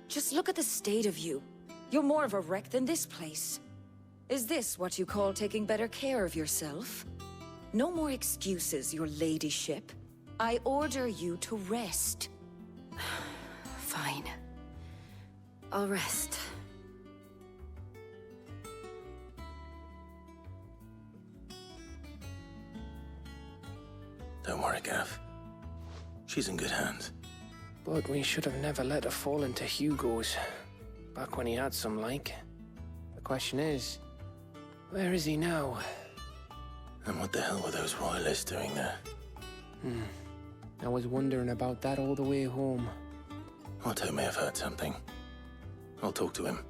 Just look at the state of you. You're more of a wreck than this place. Is this what you call taking better care of yourself? No more excuses, your ladyship. I order you to rest. Fine. I'll rest. Don't worry, Gav. She's in good hands. But we should have never let her fall into Hugo's. Back when he had some like. The question is, where is he now? And what the hell were those royalists doing there? I was wondering about that all the way home. Otto may have heard something. I'll talk to him.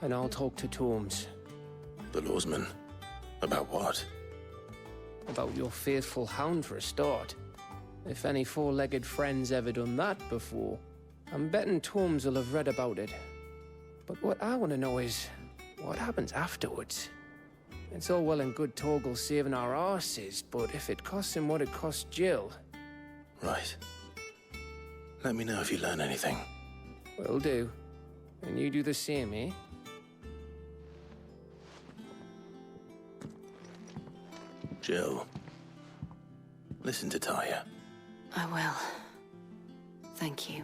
And I'll talk to Tomes. The lawsman? About what? About your faithful hound for a start. If any four-legged friend's ever done that before, I'm betting Tomes will have read about it. But what I want to know is, what happens afterwards? It's all well and good Torgal saving our arses, but if it costs him what it cost Jill... Right. Let me know if you learn anything. Will do. And you do the same, eh? Jill. Listen to Taya. I will. Thank you.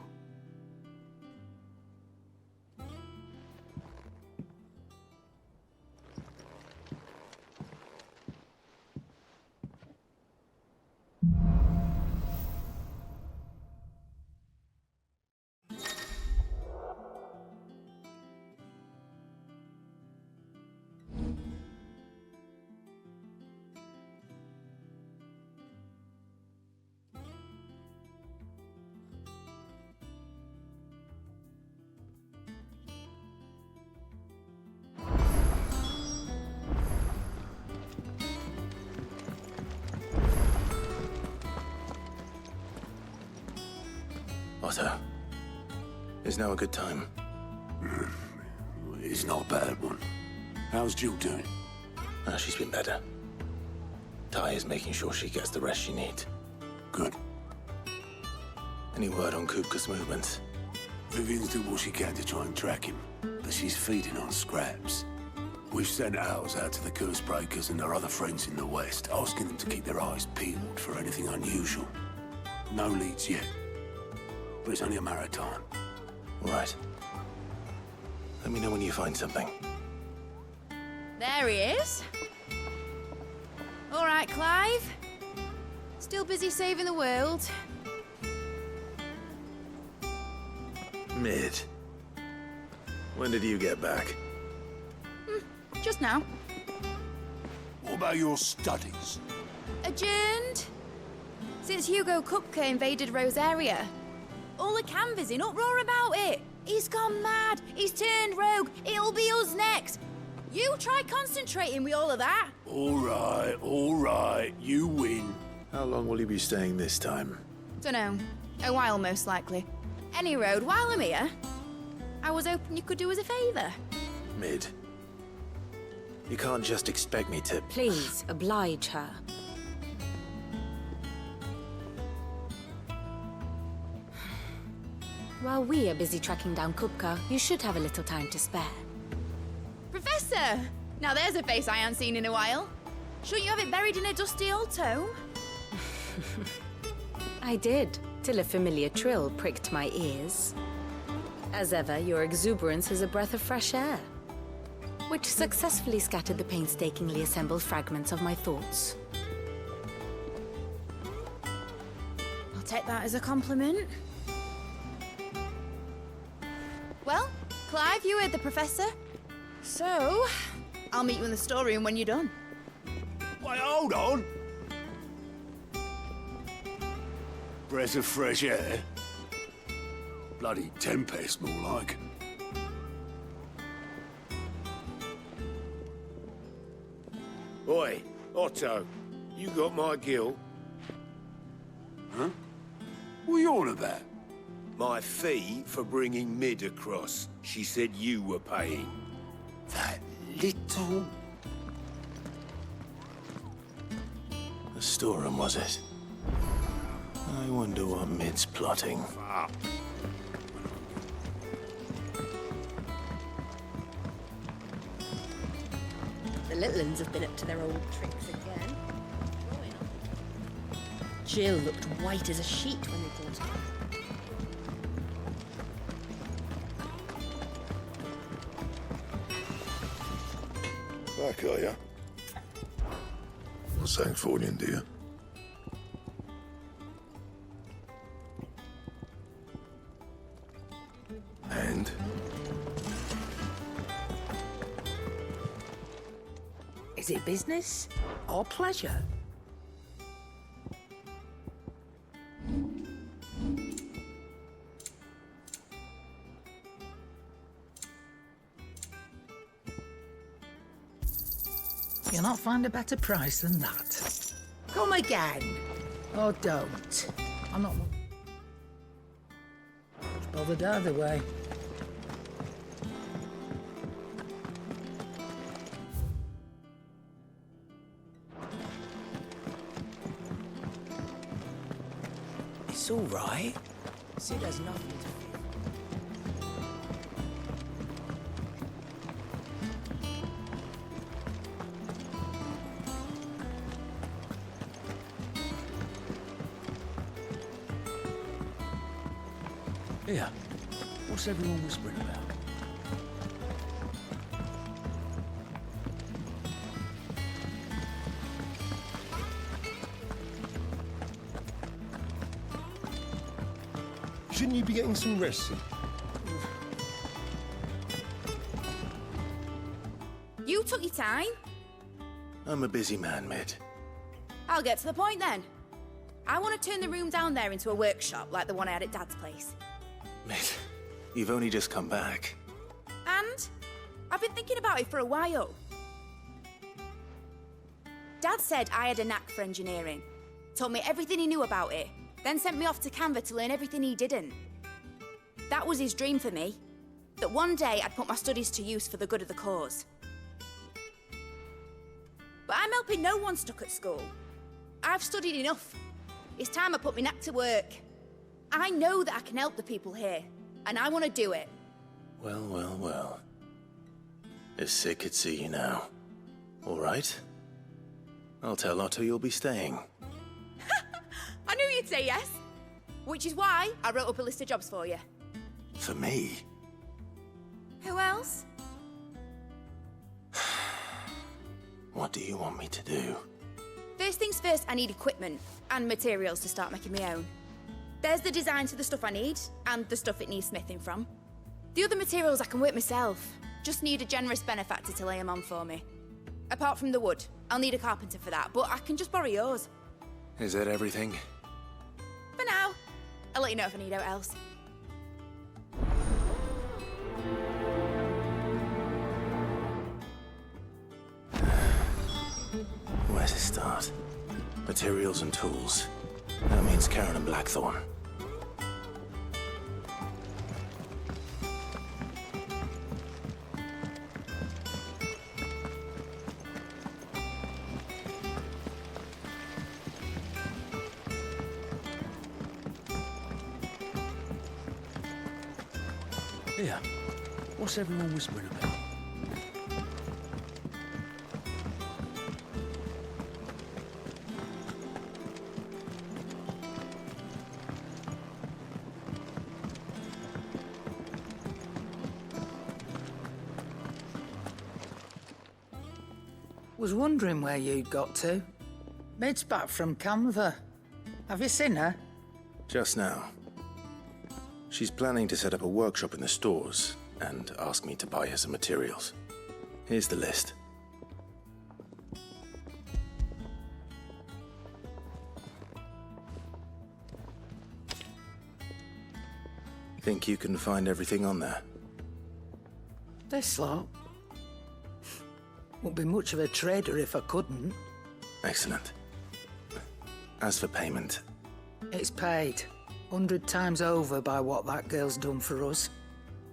Otto. Is now a good time? It's not a bad one. How's Jill doing? She's been better. Taya's making sure she gets the rest she needs. Good. Any word on Kupka's movements? Vivian's doing what she can to try and track him, but she's feeding on scraps. We've sent ours out to the Cursebreakers and their other friends in the West, asking them to keep their eyes peeled for anything unusual. No leads yet, but it's only a matter of time. Right. Let me know when you find something. There he is. All right, Clive. Still busy saving the world. Mid. When did you get back? Just now. What about your studies? Adjourned. Since Hugo Kupka invaded Rosaria. All the canvass in uproar about it. He's gone mad. He's turned rogue. It'll be us next. You try concentrating with all of that. All right. You win. How long will you be staying this time? Dunno. A while, most likely. Any road, while I'm here, I was hoping you could do us a favour. Mid. You can't just expect me to... Please, oblige her. While we are busy tracking down Kupka, you should have a little time to spare. Professor! Now there's a face I haven't seen in a while. Shouldn't you have it buried in a dusty old tome? I did, till a familiar trill pricked my ears. As ever, your exuberance is a breath of fresh air, which successfully scattered the painstakingly assembled fragments of my thoughts. I'll take that as a compliment. Well, Clive, you heard the professor. So, I'll meet you in the storeroom when you're done. Wait, hold on. Breath of fresh air. Bloody tempest, more like. Oi, Otto, you got my gill? Huh? What are you on about? My fee for bringing Mid across. She said you were paying. That little... The storeroom, was it? I wonder what Mid's plotting. little uns have been up to their old tricks again. Jill looked white as a sheet when they brought her. Back, are ya? What's that for you, dear? And? Is it business or pleasure? You'll not find a better price than that. Come again. Or don't. I'm not much bothered either way. It's all right. Sid has nothing to fear. Here, what's everyone whispering about? Shouldn't you be getting some rest? You took your time. I'm a busy man, Mid. I'll get to the point then. I want to turn the room down there into a workshop like the one I had at Dad's place. Mid, you've only just come back. And I've been thinking about it for a while. Dad said I had a knack for engineering, told me everything he knew about it, then sent me off to Canva to learn everything he didn't. That was his dream for me, that one day I'd put my studies to use for the good of the cause. But I'm helping no one stuck at school. I've studied enough. It's time I put my knack to work. I know that I can help the people here, and I want to do it. Well, well, well. If Sid could see you now. All right. I'll tell Otto you'll be staying. I knew you'd say yes. Which is why I wrote up a list of jobs for you. For me? Who else? What do you want me to do? First things first, I need equipment and materials to start making my own. There's the designs for the stuff I need, and the stuff it needs smithing from. The other materials I can work myself. Just need a generous benefactor to lay them on for me. Apart from the wood, I'll need a carpenter for that, but I can just borrow yours. Is that everything? For now. I'll let you know if I need out else. Where to start? Materials and tools. That means Karen and Blackthorn. Here, what's everyone whispering about? Was wondering where you'd got to. Mid's back from Canva. Have you seen her? Just now. She's planning to set up a workshop in the stores and ask me to buy her some materials. Here's the list. Think you can find everything on there? This lot. Wouldn't be much of a trader if I couldn't. Excellent. As for payment, It's paid 100 times over by what that girl's done for us.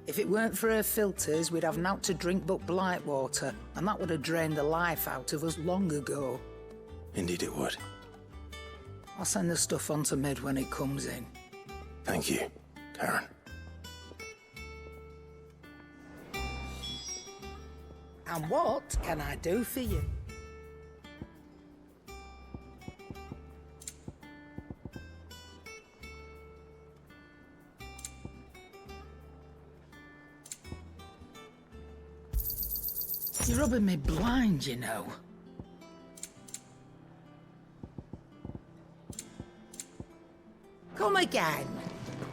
If it weren't for her filters, we'd have naught to drink but blight water, and that would have drained the life out of us long ago. indeed it would. I'll send the stuff on to Mid when it comes in. Thank you, Karen. And what can I do for you? You're rubbing me blind, you know. Come again.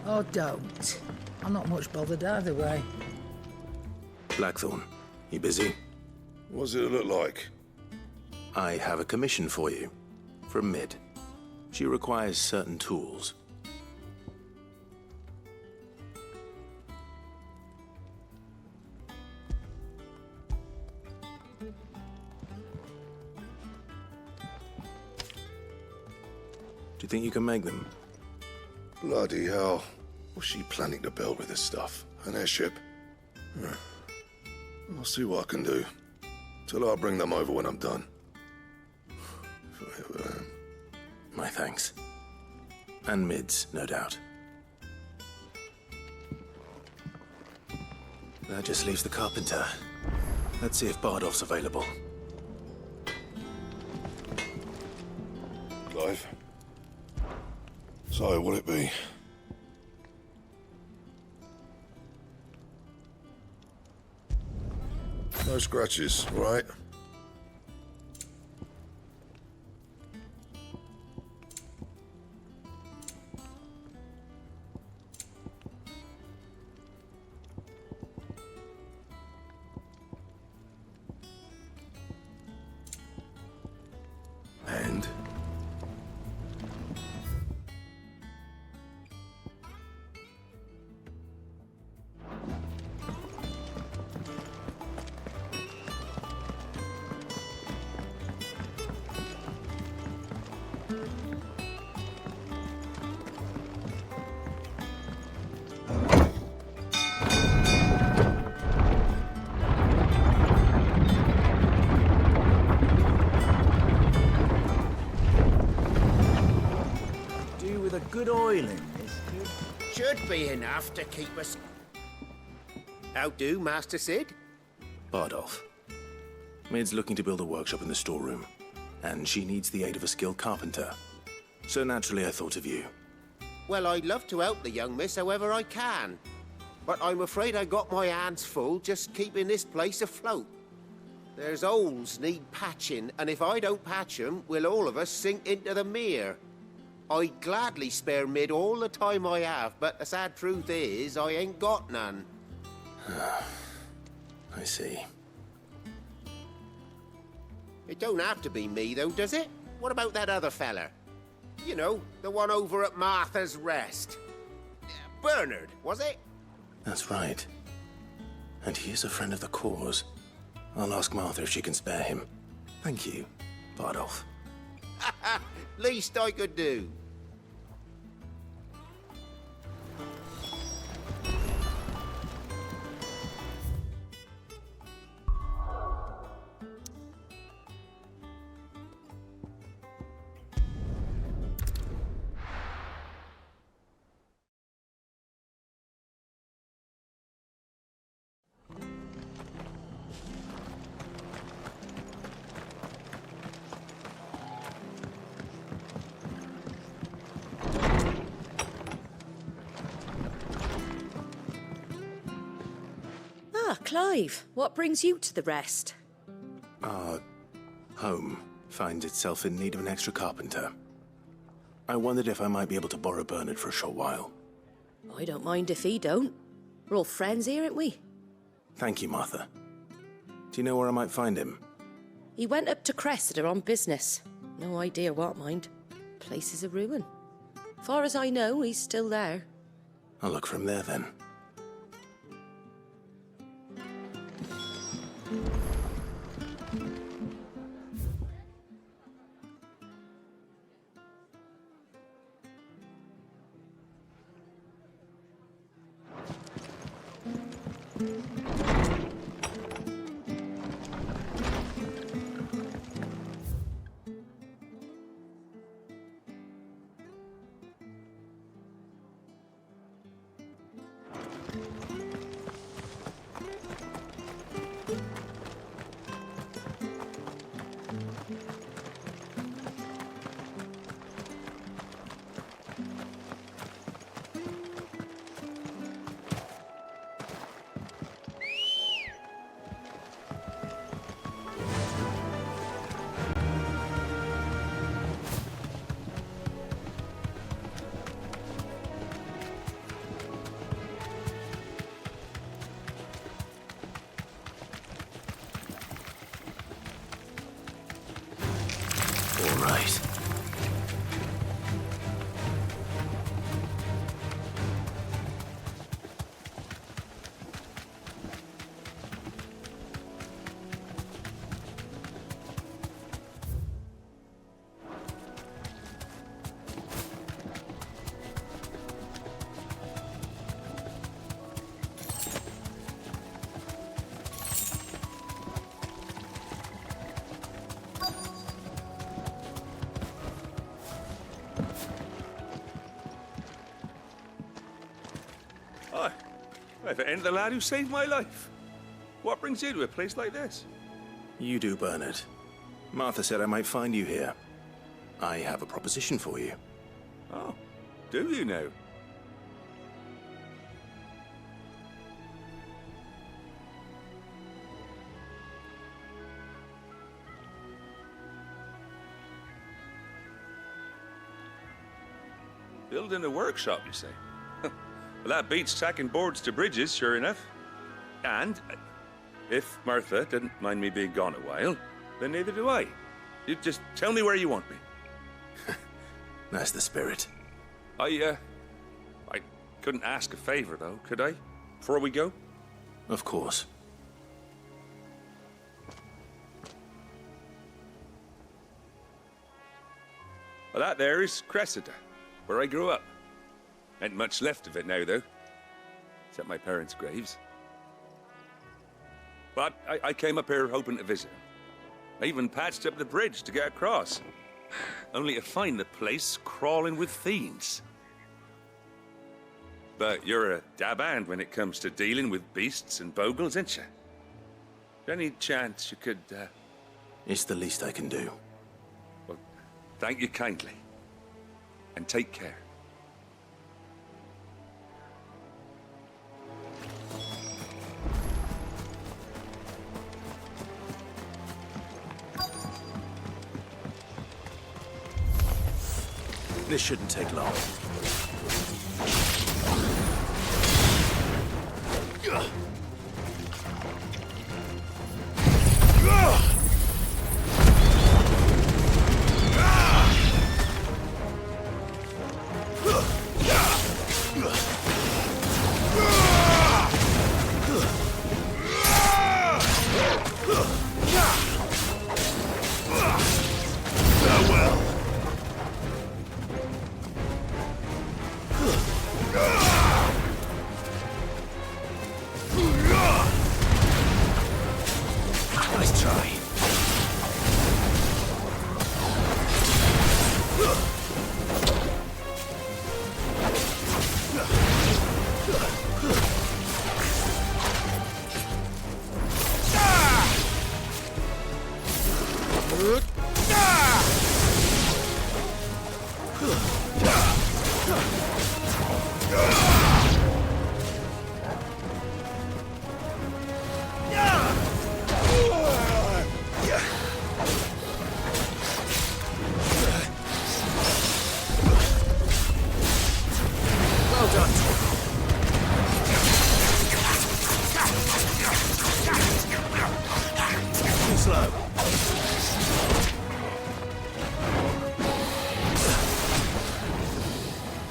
Or don't. I'm not much bothered either way. Blackthorn, you busy? What does it look like? I have a commission for you. From Mid. She requires certain tools. Do you think you can make them? Bloody hell. What's she planning to build with this stuff? An airship? I'll see what I can do. Tell her I'll bring them over when I'm done. If I ever am. My thanks. And Mid's, no doubt. That just leaves the carpenter. Let's see if Bardolph's available. Clive. So, what'll it be? No scratches, right? And? With a good oil in this should be enough to keep us. How do, Master Sid? Bardolph. Mid's looking to build a workshop in the storeroom, and she needs the aid of a skilled carpenter. So naturally I thought of you. Well, I'd love to help the young miss however I can. But I'm afraid I got my hands full just keeping this place afloat. There's holes need patching, and if I don't patch them, we'll all of us sink into the mere. I'd gladly spare Mid all the time I have, but the sad truth is, I ain't got none. I see. It don't have to be me, though, does it? What about that other fella? You know, the one over at Martha's Rest. Bernard, was it? That's right. And he is a friend of the cause. I'll ask Martha if she can spare him. Thank you, Bardolph. Least I could do. Ah, Clive, what brings you to the Rest? Our home finds itself in need of an extra carpenter. I wondered if I might be able to borrow Bernard for a short while. I don't mind if he don't. We're all friends here, ain't we? Thank you, Martha. Do you know where I might find him? He went up to Cressida on business. No idea what, mind. Place is a ruin. Far as I know, he's still there. I'll look for him there then. right. Hi. If it ain't the lad who saved my life. What brings you to a place like this? You do, Bernard. Martha said I might find you here. I have a proposition for you. Oh, do you now? Building a workshop, you say? Well, that beats tacking boards to bridges, sure enough. And if Martha didn't mind me being gone a while, then neither do I. You just tell me where you want me. That's the spirit. I couldn't ask a favor, though, could I? Before we go? Of course. Well, that there is Cressida, where I grew up. Ain't much left of it now, though. Except my parents' graves. But I came up here hoping to visit. I even patched up the bridge to get across. Only to find the place crawling with fiends. But you're a dab hand when it comes to dealing with beasts and bogles, ain't you? Any chance you could, It's the least I can do. Well, thank you kindly. And take care. This shouldn't take long. Nice try.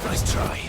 Nice try.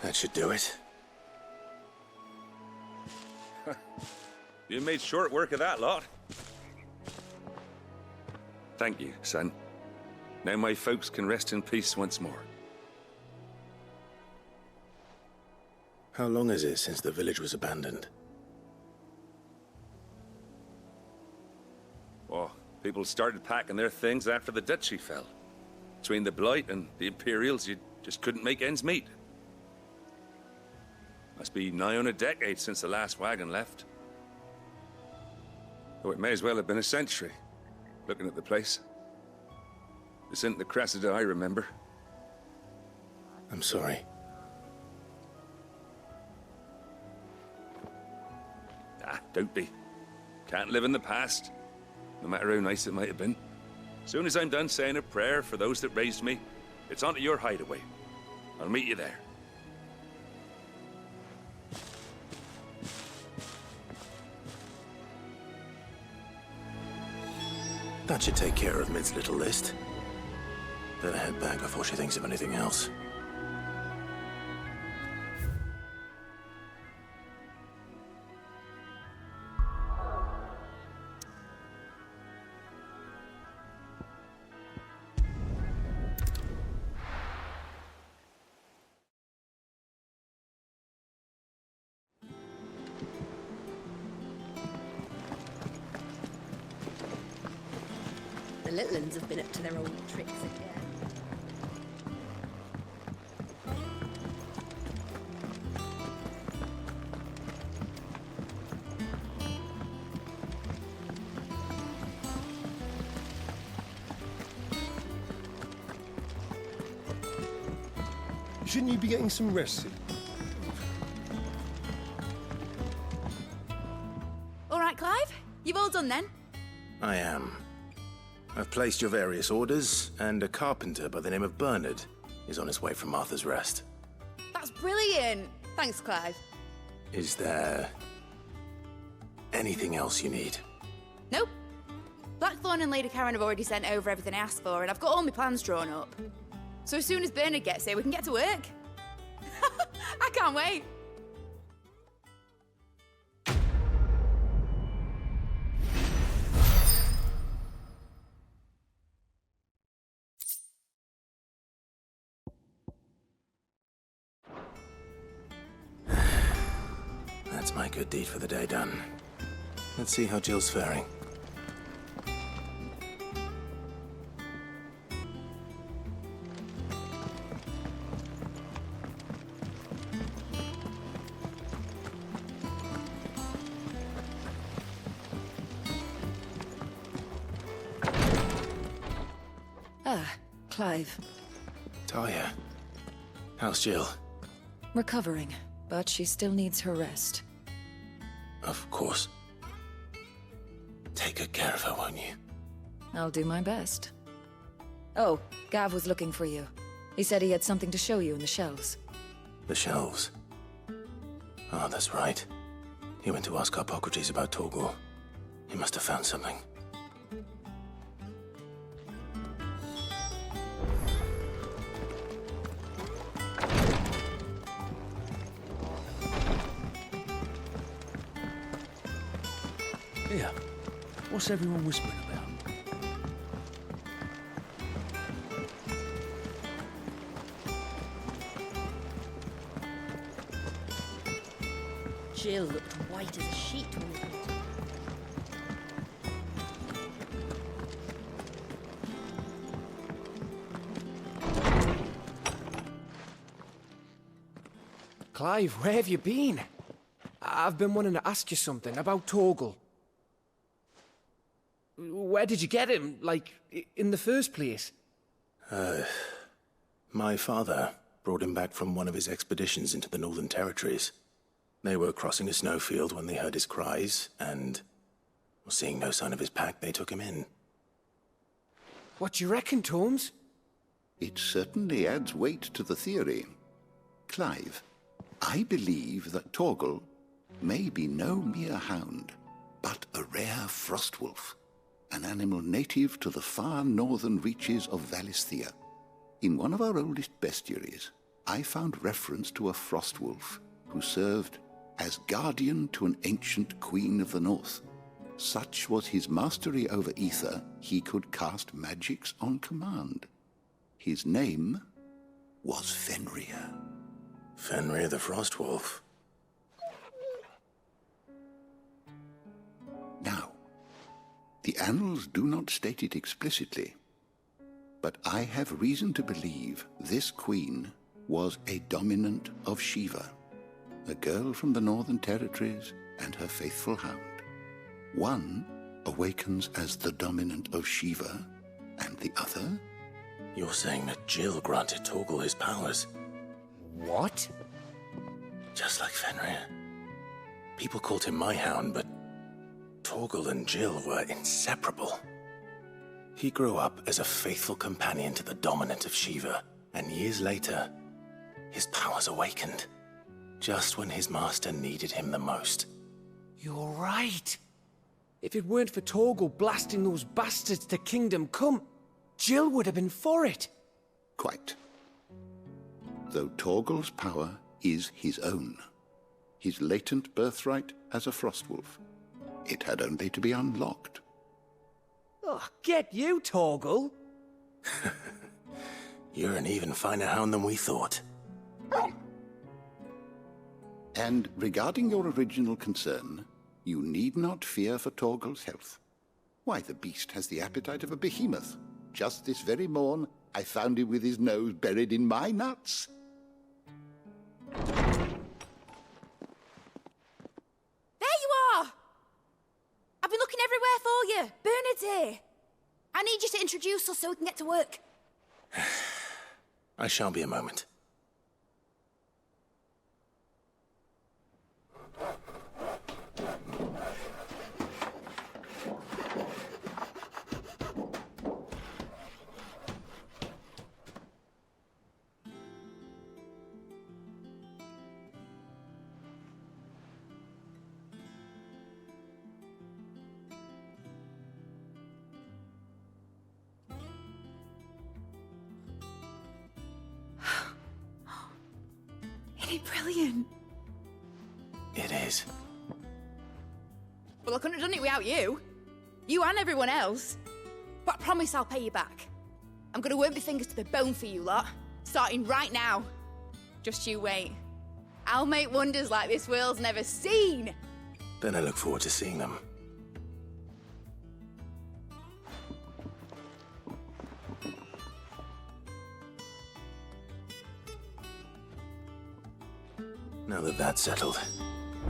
That should do it. You made short work of that lot. Thank you, son. Now my folks can rest in peace once more. How long is it since the village was abandoned? Oh, people started packing their things after the duchy fell. Between the Blight and the Imperials, you just couldn't make ends meet. Must be nigh on a decade since the last wagon left. Oh, it may as well have been a century, looking at the place. This isn't the Cressida I remember. I'm sorry. Ah, don't be. Can't live in the past, no matter how nice it might have been. Soon as I'm done saying a prayer for those that raised me, it's on to your hideaway. I'll meet you there. That should take care of Mid's little list. Better head back before she thinks of anything else. The little uns have been up to their old tricks again. Shouldn't you be getting some rest? All right, Clive? You've all done then? I am. I've placed your various orders, and a carpenter by the name of Bernard is on his way from Arthur's Rest. That's brilliant! Thanks, Clive. Is there anything else you need? Nope. Blackthorn and Lady Karen have already sent over everything I asked for, and I've got all my plans drawn up. So as soon as Bernard gets here, we can get to work. I can't wait. That's my good deed for the day done. Let's see how Jill's faring. Ah, Clive. Talia, how's Jill? Recovering, but she still needs her rest. Of course. Take good care of her, won't you? I'll do my best. Oh, Gav was looking for you. He said he had something to show you in the shelves. The shelves? Oh, that's right. He went to ask Harpocrates about Torgor. He must have found something. Here, what's everyone whispering about? Jill looked white as a sheet when we went. Clive, where have you been? I've been wanting to ask you something about Torgal. Where did you get him, like, in the first place? My father brought him back from one of his expeditions into the Northern Territories. They were crossing a snowfield when they heard his cries, and seeing no sign of his pack, they took him in. What do you reckon, Torms? It certainly adds weight to the theory. Clive, I believe that Torgal may be no mere hound, but a rare frostwolf, an animal native to the far northern reaches of Valisthea. In one of our oldest bestiaries, I found reference to a Frostwolf who served as guardian to an ancient queen of the north. Such was his mastery over ether, he could cast magics on command. His name was Fenrir. Fenrir the Frostwolf. Now, the annals do not state it explicitly, but I have reason to believe this queen was a dominant of Shiva, a girl from the Northern Territories and her faithful hound. One awakens as the dominant of Shiva, and the other? You're saying that Jill granted Torgal his powers? What? Just like Fenrir. People called him my hound, but Torgal and Jill were inseparable. He grew up as a faithful companion to the dominant of Shiva, and years later, his powers awakened, just when his master needed him the most. You're right. If it weren't for Torgal blasting those bastards to Kingdom Come, Jill would have been for it. Quite. Though Torgal's power is his own, his latent birthright as a Frostwolf. It had only to be unlocked. Oh, get you, Torgal! You're an even finer hound than we thought. And regarding your original concern, you need not fear for Torgal's health. Why, the beast has the appetite of a behemoth. Just this very morn, I found him with his nose buried in my nuts. There you are! I've been looking everywhere for you. Bernard's here. I need you to introduce us so we can get to work. I shall be a moment. Isn't it brilliant? It is. Well, I couldn't have done it without you. You and everyone else. But I promise I'll pay you back. I'm gonna work my fingers to the bone for you lot, starting right now. Just you wait. I'll make wonders like this world's never seen. Then I look forward to seeing them. Now that that's settled,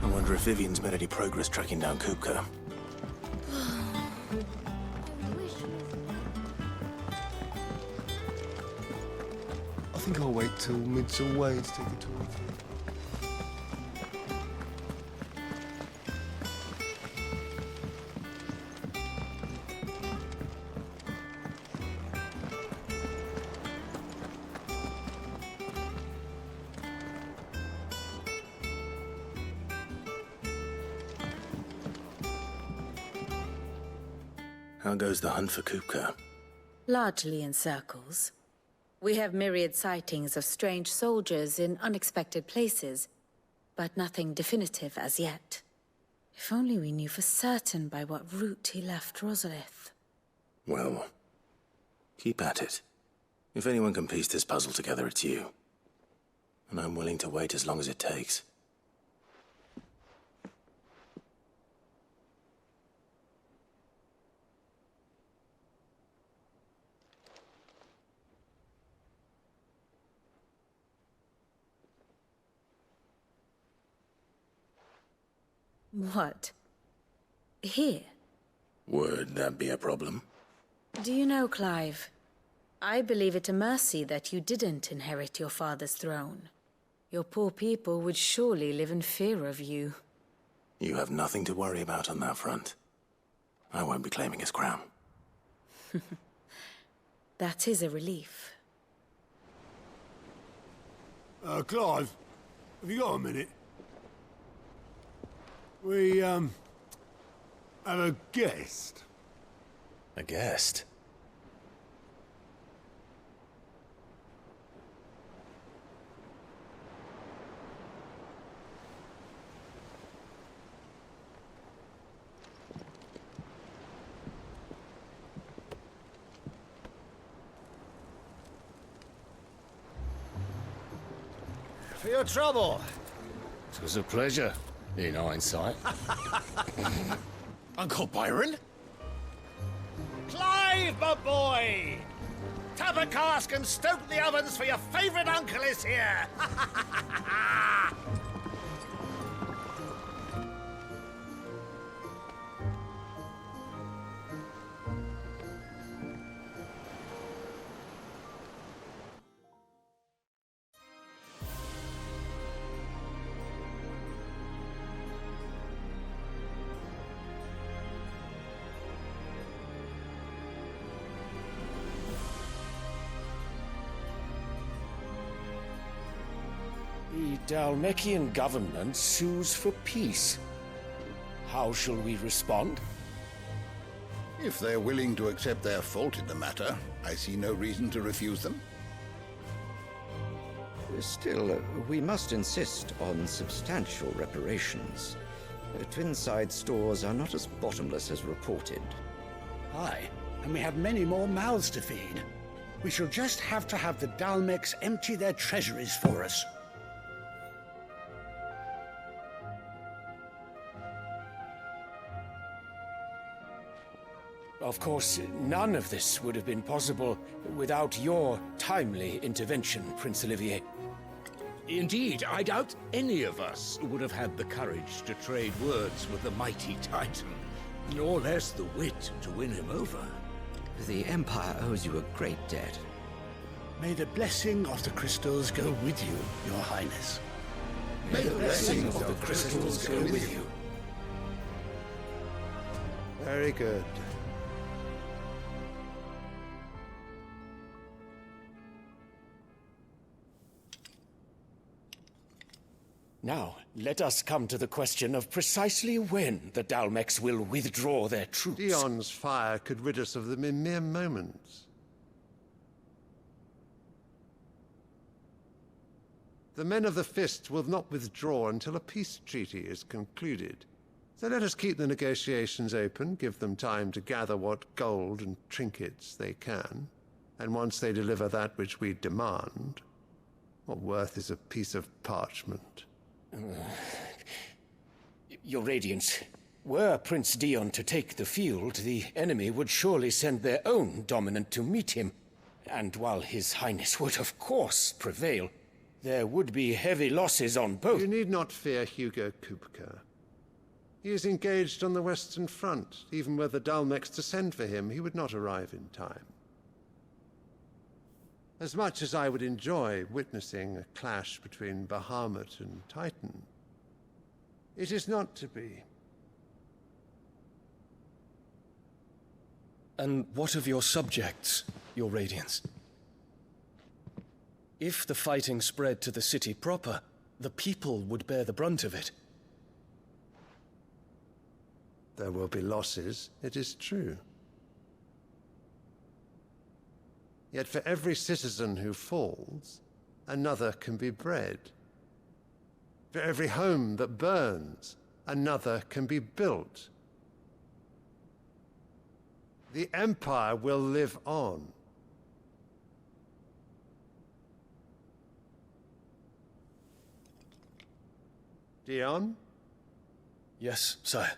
I wonder if Vivian's made any progress tracking down Kupka. I think I'll wait till mid's away to take a tour. How goes the hunt for Kupka? Largely in circles. We have myriad sightings of strange soldiers in unexpected places, but nothing definitive as yet. If only we knew for certain by what route he left Rosalith. Well, keep at it. If anyone can piece this puzzle together, it's you. And I'm willing to wait as long as it takes. What? Here? Would that be a problem? Do you know, Clive? I believe it a mercy that you didn't inherit your father's throne. Your poor people would surely live in fear of you. You have nothing to worry about on that front. I won't be claiming his crown. That is a relief. Clive, have you got a minute? We, have a guest. A guest? for your trouble. It was a pleasure, in hindsight. Uncle Byron? Clive, my boy! Tap a cask and stoke the ovens, for your favourite uncle is here! The Dalmekian government sues for peace. How shall we respond? If they're willing to accept their fault in the matter, I see no reason to refuse them. Still, we must insist on substantial reparations. Twinside stores are not as bottomless as reported. Aye, and we have many more mouths to feed. We shall just have to have the Dalmecs empty their treasuries for us. Of course, none of this would have been possible without your timely intervention, Prince Olivier. Indeed, I doubt any of us would have had the courage to trade words with the mighty Titan, nor less the wit to win him over. The Empire owes you a great debt. May the blessing of the crystals go with you, Your Highness. May the blessing of the crystals go with you. Very good. Now, let us come to the question of precisely when the Dalmecs will withdraw their troops. Dion's fire could rid us of them in mere moments. The men of the Fist will not withdraw until a peace treaty is concluded. So let us keep the negotiations open, give them time to gather what gold and trinkets they can, and once they deliver that which we demand, what worth is a piece of parchment? Your Radiance, were Prince Dion to take the field, the enemy would surely send their own dominant to meet him. And while His Highness would of course prevail, there would be heavy losses on both. You need not fear Hugo Kupka. He is engaged on the Western Front. Even were the Dalmecs to send for him, he would not arrive in time. As much as I would enjoy witnessing a clash between Bahamut and Titan, it is not to be. And what of your subjects, Your Radiance? If the fighting spread to the city proper, the people would bear the brunt of it. There will be losses, it is true. Yet for every citizen who falls, another can be bred. For every home that burns, another can be built. The Empire will live on. Dion? Yes, sire.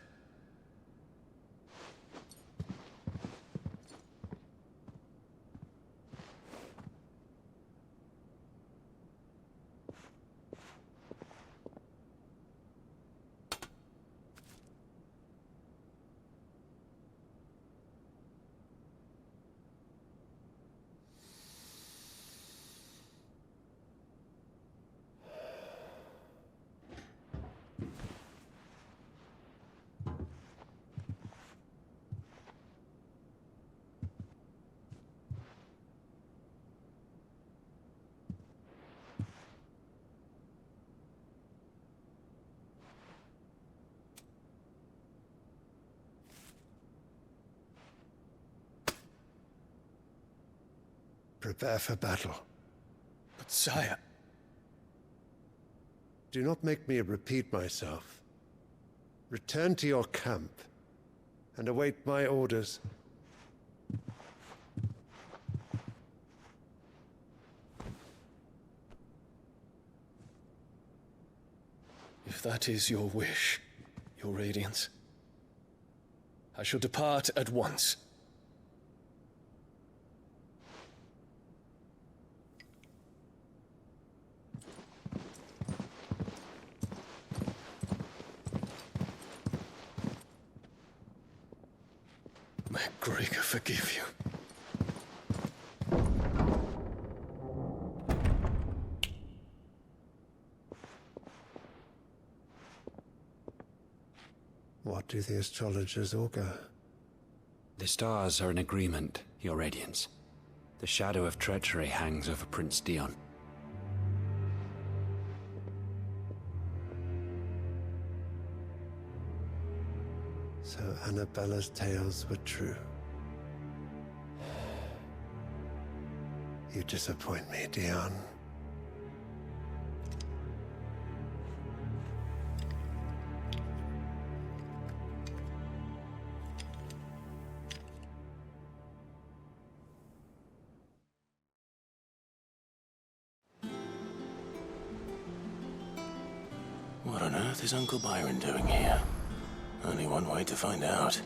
Prepare for battle. But sire... Do not make me repeat myself. Return to your camp and await my orders. If that is your wish, your radiance, I shall depart at once. May Gregor forgive you. What do the astrologers augur? The stars are in agreement, Your Radiance. The shadow of treachery hangs over Prince Dion. So Annabella's tales were true. You disappoint me, Dion. What on earth is Uncle Byron doing here? Only one way to find out.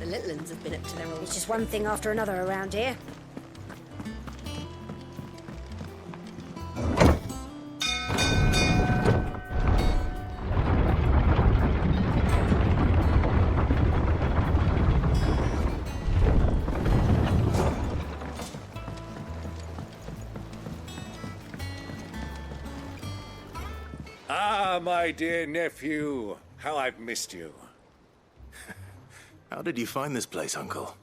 The little uns have been up to their old... It's just one thing after another around here. Ah, my dear nephew. How I've missed you. How did you find this place, Uncle?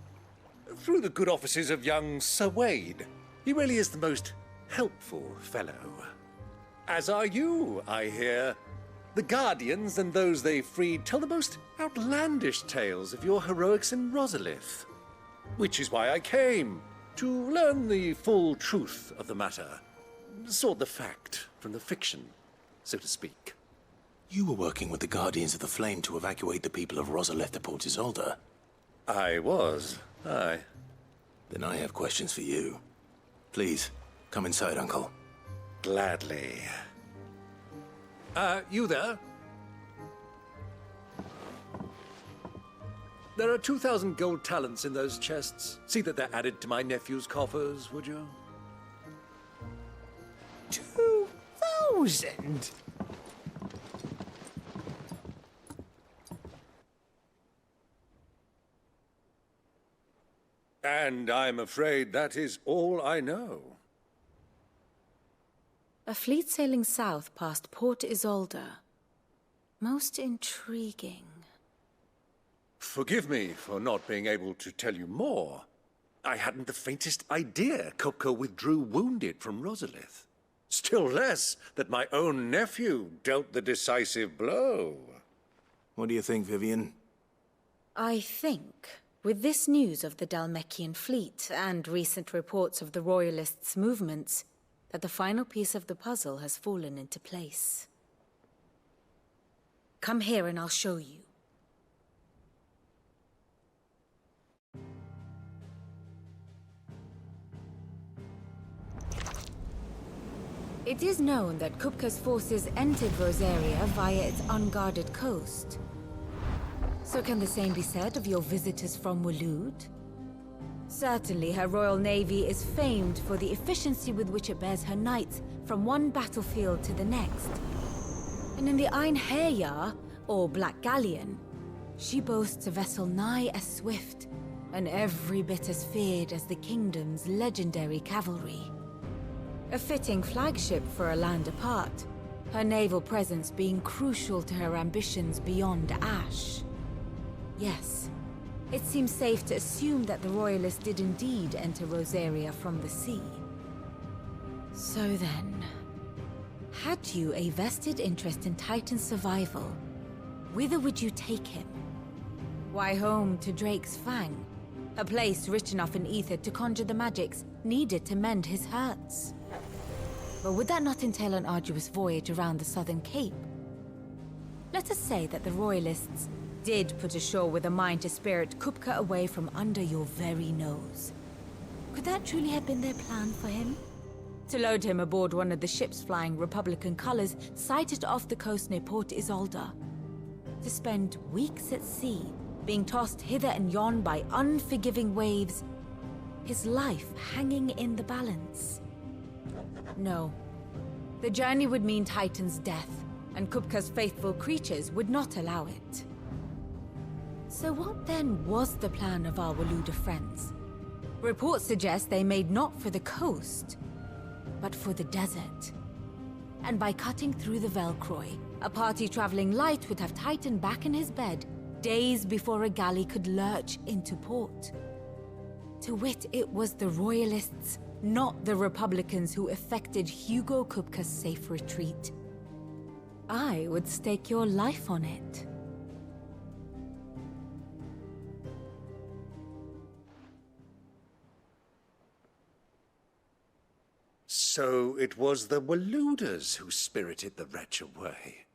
Through the good offices of young Sir Wade. He really is the most helpful fellow. As are you, I hear. The Guardians and those they freed tell the most outlandish tales of your heroics in Rosalith. Which is why I came, to learn the full truth of the matter. Sort the fact from the fiction, so to speak. You were working with the Guardians of the Flame to evacuate the people of Rosalith to Port Isolde. I was, aye. Then I have questions for you. Please, come inside, Uncle. Gladly. You there? There are 2,000 gold talents in those chests. See that they're added to my nephew's coffers, would you? 2,000? And I'm afraid that is all I know. A fleet sailing south past Port Isolde. Most intriguing. Forgive me for not being able to tell you more. I hadn't the faintest idea Kupka withdrew wounded from Rosalith. Still less that my own nephew dealt the decisive blow. What do you think, Vivian? I think, with this news of the Dhalmekian fleet and recent reports of the Royalists' movements, that the final piece of the puzzle has fallen into place. Come here and I'll show you. It is known that Kupka's forces entered Rosaria via its unguarded coast. So can the same be said of your visitors from Waloed? Certainly, her Royal Navy is famed for the efficiency with which it bears her knights from one battlefield to the next. And in the Einherjar, or Black Galleon, she boasts a vessel nigh as swift and every bit as feared as the kingdom's legendary cavalry. A fitting flagship for a land apart, her naval presence being crucial to her ambitions beyond Ash. Yes, it seems safe to assume that the Royalists did indeed enter Rosaria from the sea. So then, had you a vested interest in Titan's survival, whither would you take him? Why, home to Drake's Fang, a place rich enough in ether to conjure the magics needed to mend his hurts. But would that not entail an arduous voyage around the southern cape? Let us say that the Royalists did put ashore with a mind to spirit Kupka away from under your very nose. Could that truly have been their plan for him? to load him aboard one of the ships flying Republican colors sighted off the coast near Port Isolde. To spend weeks at sea, being tossed hither and yon by unforgiving waves, his life hanging in the balance. No. The journey would mean Titan's death, and Kupka's faithful creatures would not allow it. So what then was the plan of our Waluda friends? Reports suggest they made not for the coast, but for the desert. And by cutting through the Velcroy, a party traveling light would have Titan back in his bed days before a galley could lurch into port. To wit, it was the Royalists, not the Republicans, who effected Hugo Kupka's safe retreat. I would stake your life on it. So it was the Waludas who spirited the wretch away.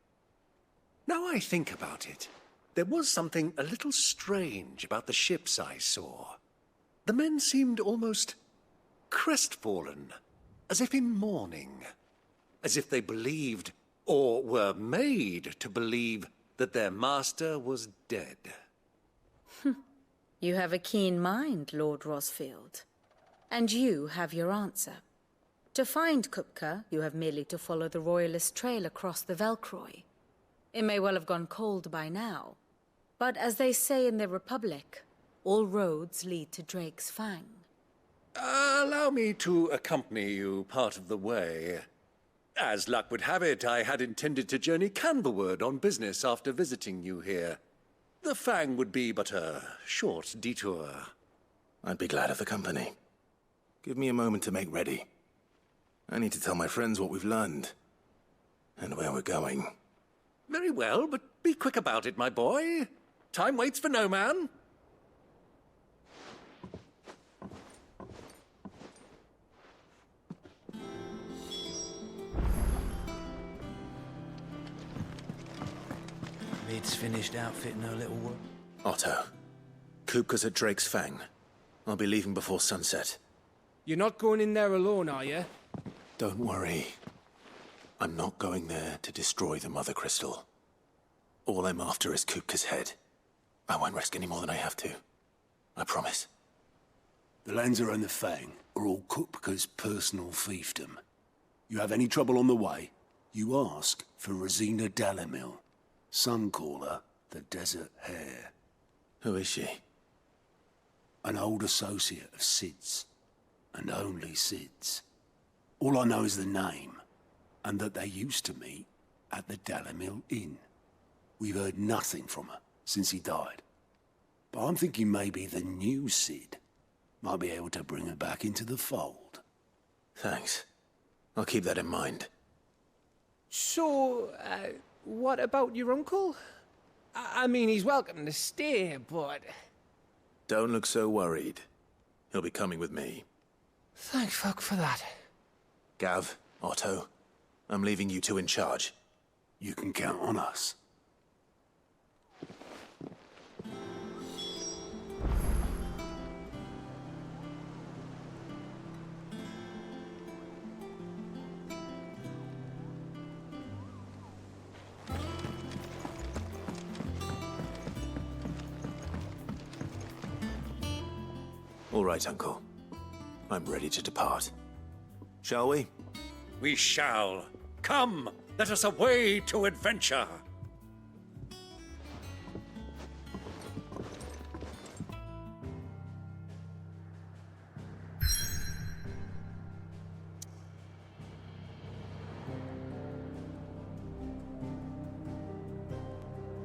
Now I think about it, there was something a little strange about the ships I saw. The men seemed almost crestfallen, as if in mourning, as if they believed, or were made to believe, that their master was dead. You have a keen mind, Lord Rosfield. And you have your answer. To find Kupka, you have merely to follow the Royalist trail across the Velcroy. It may well have gone cold by now, but as they say in the Republic, all roads lead to Drake's Fang. Allow me to accompany you part of the way. As luck would have it, I had intended to journey Canberward on business after visiting you here. The Fang would be but a short detour. I'd be glad of the company. Give me a moment to make ready. I need to tell my friends what we've learned, and where we're going. Very well, but be quick about it, my boy. Time waits for no man. Mid's finished outfitting her little work. Otto, Kupka's at Drake's Fang. I'll be leaving before sunset. You're not going in there alone, are you? Don't worry. I'm not going there to destroy the Mother Crystal. All I'm after is Kupka's head. I won't risk any more than I have to. I promise. The Lanza and the Fang are all Kupka's personal fiefdom. You have any trouble on the way, you ask for Rosina Dalamil, Suncaller, the Desert Hare. Who is she? An old associate of Sid's, and only Sid's. All I know is the name, and that they used to meet at the Dalamil Inn. We've heard nothing from her since he died. But I'm thinking maybe the new Sid might be able to bring her back into the fold. Thanks. I'll keep that in mind. So, what about your uncle? I mean, he's welcome to stay, but... Don't look so worried. He'll be coming with me. Thank fuck for that. Gav, Otto, I'm leaving you two in charge. You can count on us. All right, Uncle. I'm ready to depart. Shall we? We shall. Come, let us away to adventure.